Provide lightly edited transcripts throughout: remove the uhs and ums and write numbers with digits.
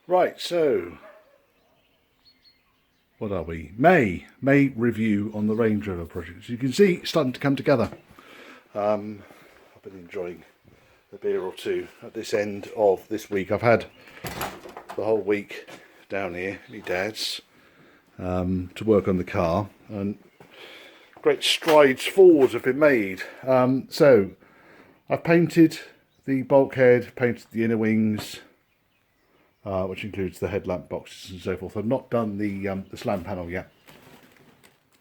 Right, so what are we? May review on the Range Rover project. As you can see, it's starting to come together. I've been enjoying a beer or two at this end of this week. I've had the whole week down here, my dad's, to work on the car, and great strides forwards have been made. So I've painted the bulkhead, painted the inner wings, which includes the headlamp boxes and so forth. I've not done the slam panel yet.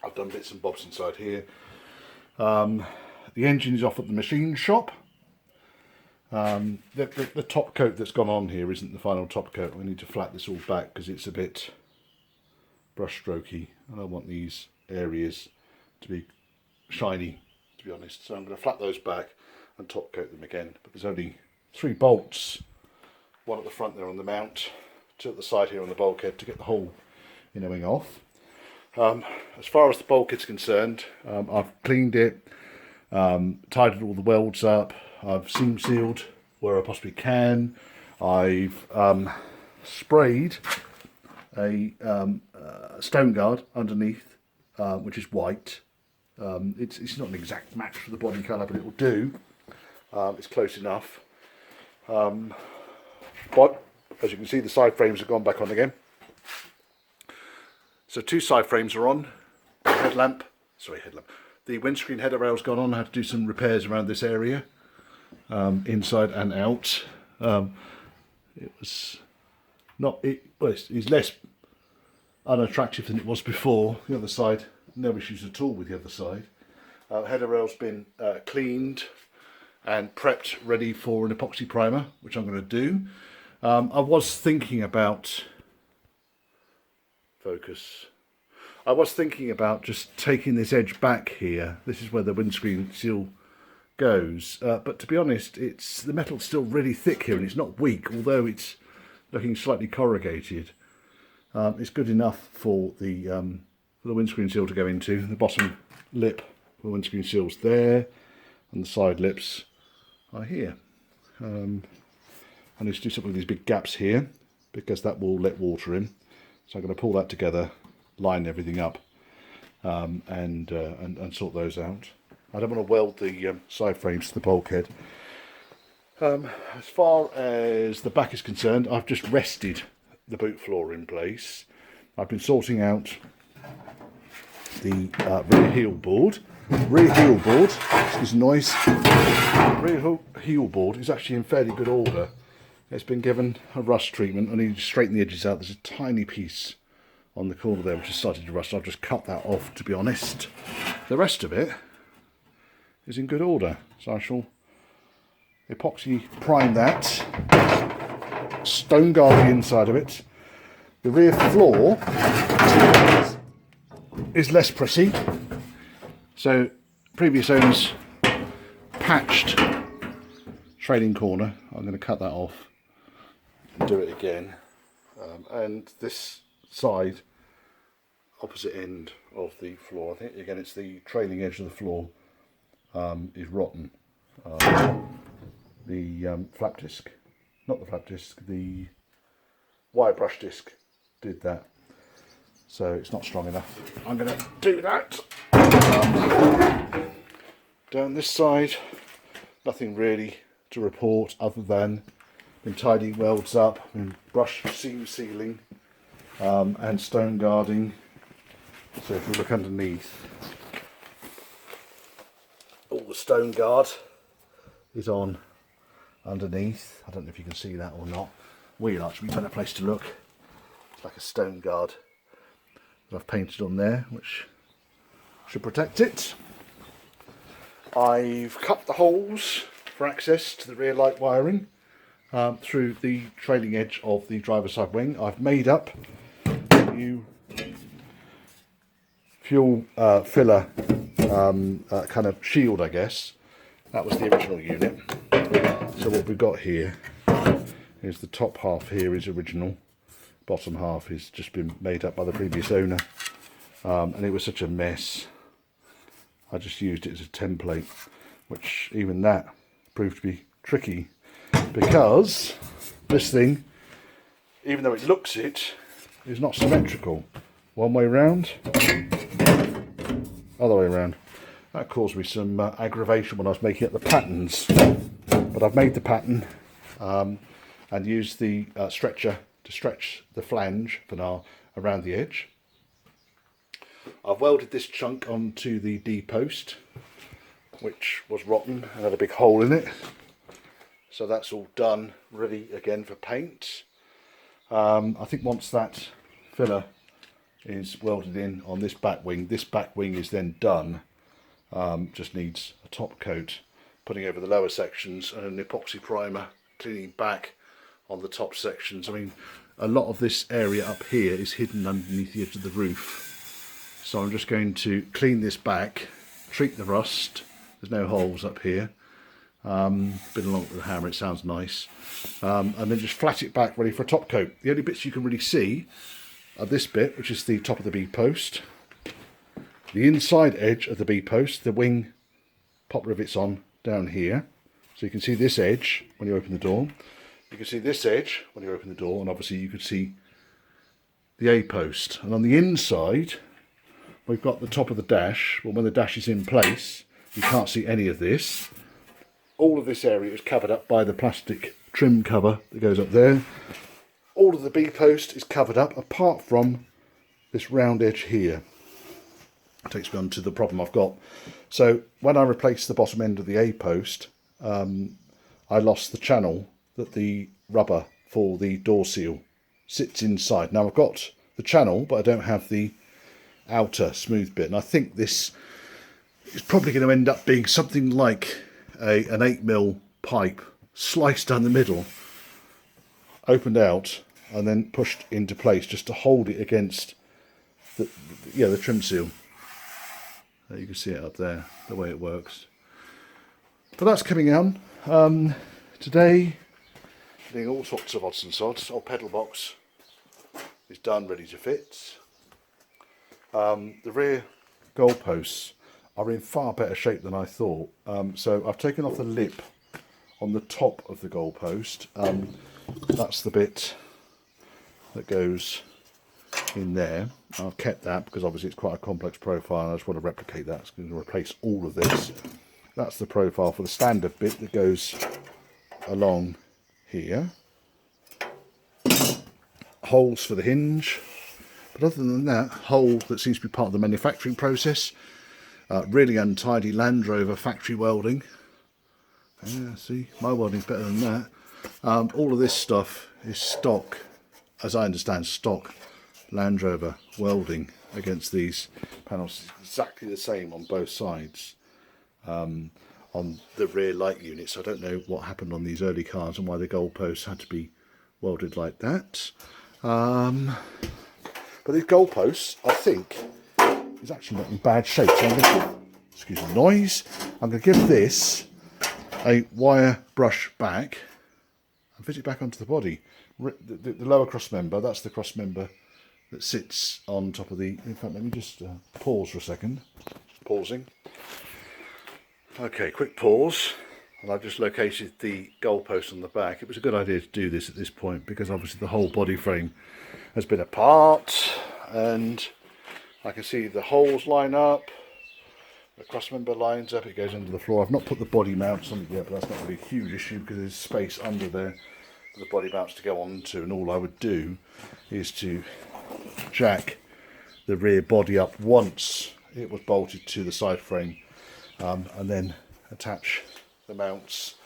I've done bits and bobs inside here. The engine is off at the machine shop. The top coat that's gone on here isn't the final top coat. I need to flat this all back because it's a bit brush strokey, and I want these areas to be shiny, to be honest. So I'm going to flat those back and top coat them again. But there's only 3 bolts, one at the front there on the mount, 2 at the side here on the bulkhead to get the whole inner wing off. As far as the bulkhead's concerned, I've cleaned it, tidied all the welds up, I've seam sealed where I possibly can. I've sprayed a stone guard underneath, which is white. It's not an exact match for the body colour, but it will do. It's close enough. But as you can see, the side frames have gone back on again. So 2 side frames are on. Headlamp. The windscreen header rail's gone on. I had to do some repairs around this area, inside and out. It was not. It's less unattractive than it was before. The other side, no issues at all with the other side. Header rail's been cleaned and prepped, ready for an epoxy primer, which I'm going to do. I was thinking about I was thinking about just taking this edge back here. This is where the windscreen seal goes. But to be honest, the metal's still really thick here, and it's not weak, although it's looking slightly corrugated. It's good enough for the windscreen seal to go into. The bottom lip for the windscreen seal's there, and the side lips are here. I need to do something with these big gaps here because that will let water in. So I'm going to pull that together, line everything up, and sort those out. I don't want to weld the side frames to the bulkhead. As far as the back is concerned, I've just rested the boot floor in place. I've been sorting out the rear heel board. Rear heel board, excuse the noise. Rear heel board is actually in fairly good order. It's been given a rust treatment. I need to straighten the edges out. There's a tiny piece on the corner there which has started to rust. I've just cut that off, to be honest. The rest of it is in good order. So I shall epoxy prime that, stone guard the inside of it. The rear floor is less pretty. So previous owners patched trailing corner. I'm going to cut that off and do it again. And this side, opposite end of the floor, I think again it's the trailing edge of the floor, is rotten. The flap disc, not the flap disc, the wire brush disc did that. So it's not strong enough. I'm going to do that. Down this side, nothing really to report other than been tidying welds up, been brush seam sealing, and stone guarding. So if we look underneath, all the stone guard is on underneath. I don't know if you can see that or not. Wheel arch, we found a place to look. It's like a stone guard that I've painted on there, which should protect it. I've cut the holes for access to the rear light wiring through the trailing edge of the driver's side wing. I've made up a new fuel filler kind of shield, I guess. That was the original unit. So what we've got here is the top half here is original, bottom half has just been made up by the previous owner, and it was such a mess. I just used it as a template, which even that proved to be tricky because this thing even though it looks it, is not symmetrical. One way round, other way round. That caused me some aggravation when I was making up the patterns. But I've made the pattern and used the stretcher to stretch the flange for now around the edge. I've welded this chunk onto the D post, which was rotten and had a big hole in it. So that's all done, ready again for paint. I think once that filler is welded in on this back wing is then done. Just needs a top coat, putting over the lower sections, and an epoxy primer, cleaning back on the top sections. I mean, a lot of this area up here is hidden underneath the edge of the roof. So I'm just going to clean this back, treat the rust. There's no holes up here. Been along with the hammer, it sounds nice. And then just flat it back, ready for a top coat. The only bits you can really see are this bit, which is the top of the B post, the inside edge of the B post, the wing pop rivets on down here. So you can see this edge when you open the door. You can see this edge when you open the door, and obviously you can see the A post. And on the inside, we've got the top of the dash. Well, when the dash is in place, you can't see any of this. All of this area is covered up by the plastic trim cover that goes up there. All of the B post is covered up apart from this round edge here. It takes me on to the problem I've got. So when I replaced the bottom end of the A post, I lost the channel that the rubber for the door seal sits inside. Now I've got the channel, but I don't have the outer smooth bit. And I think this is probably going to end up being something like an 8mm pipe sliced down the middle, opened out, and then pushed into place just to hold it against the trim seal. You can see it up there, the way it works. But that's coming on. Today, doing all sorts of odds and sods. Old pedal box is done, ready to fit. The rear goalposts are in far better shape than I thought. So I've taken off the lip on the top of the goalpost. That's the bit that goes in there. I've kept that because obviously it's quite a complex profile and I just want to replicate that. It's going to replace all of this. That's the profile for the standard bit that goes along here. Holes for the hinge. But other than that, hole that seems to be part of the manufacturing process. Really untidy Land Rover factory welding. Yeah, see, my welding's better than that. All of this stuff is stock, as I understand, stock Land Rover welding against these panels. It's exactly the same on both sides. On the rear light units, I don't know what happened on these early cars and why the goalposts had to be welded like that. But these goalposts, I think, is actually not in bad shape. So I'm going to give, excuse the noise, I'm going to give this a wire brush back and fit it back onto the body. The lower cross member, that's the cross member that sits on top of the... In fact, let me just pause for a second. Just pausing. Okay, quick pause. And I've just located the goalpost on the back. It was a good idea to do this at this point because obviously the whole body frame has been apart and I can see the holes line up, the cross member lines up, it goes under the floor. I've not put the body mounts on it yet, but that's not going to be a huge issue because there's space under there for the body mounts to go onto, and all I would do is to jack the rear body up once it was bolted to the side frame and then attach the mounts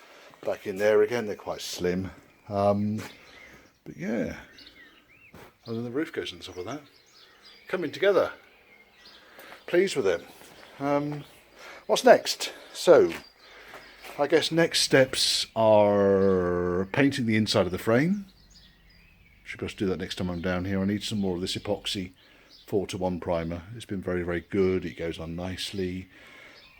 back in there again. They're quite slim, but yeah, and then the roof goes on top of that, coming together. Pleased with it. What's next? So I guess next steps are painting the inside of the frame. Should be able to do that next time I'm down here. I need some more of this epoxy 4:1 primer. It's been very, very good. It goes on nicely.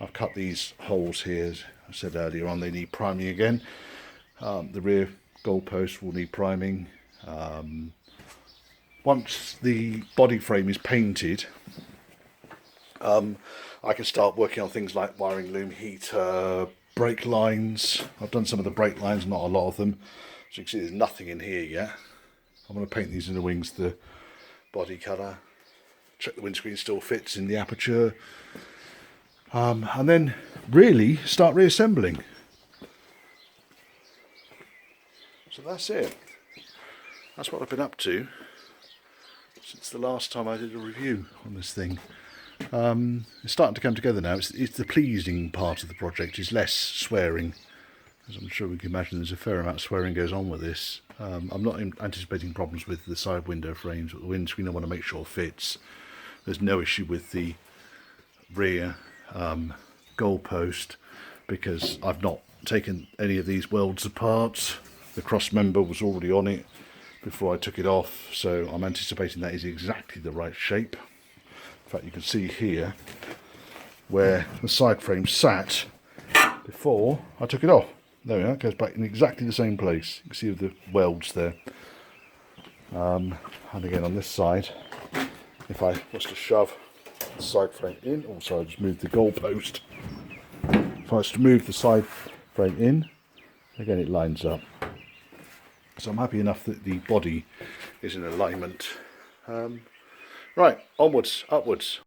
I've cut these holes here, as I said earlier on, they need priming again. The rear goalpost will need priming. Once the body frame is painted, I can start working on things like wiring loom heater, brake lines. I've done some of the brake lines, not a lot of them. So you can see there's nothing in here yet. I'm going to paint these in the wings the body colour, check the windscreen still fits in the aperture, and then really start reassembling. So that's it. That's what I've been up to since the last time I did a review on this thing. It's starting to come together now. It's the pleasing part of the project, is less swearing. As I'm sure we can imagine, there's a fair amount of swearing goes on with this. I'm not anticipating problems with the side window frames, but the windscreen I want to make sure fits. There's no issue with the rear goalpost, because I've not taken any of these welds apart. The cross member was already on it before I took it off, so I'm anticipating that is exactly the right shape. In fact, you can see here where the side frame sat before I took it off. There we are, it goes back in exactly the same place. You can see the welds there. And again on this side, if I was to shove the side frame in, also I just moved the goalpost. If I was to move the side frame in, again it lines up. So I'm happy enough that the body is in alignment. Right, onwards, upwards.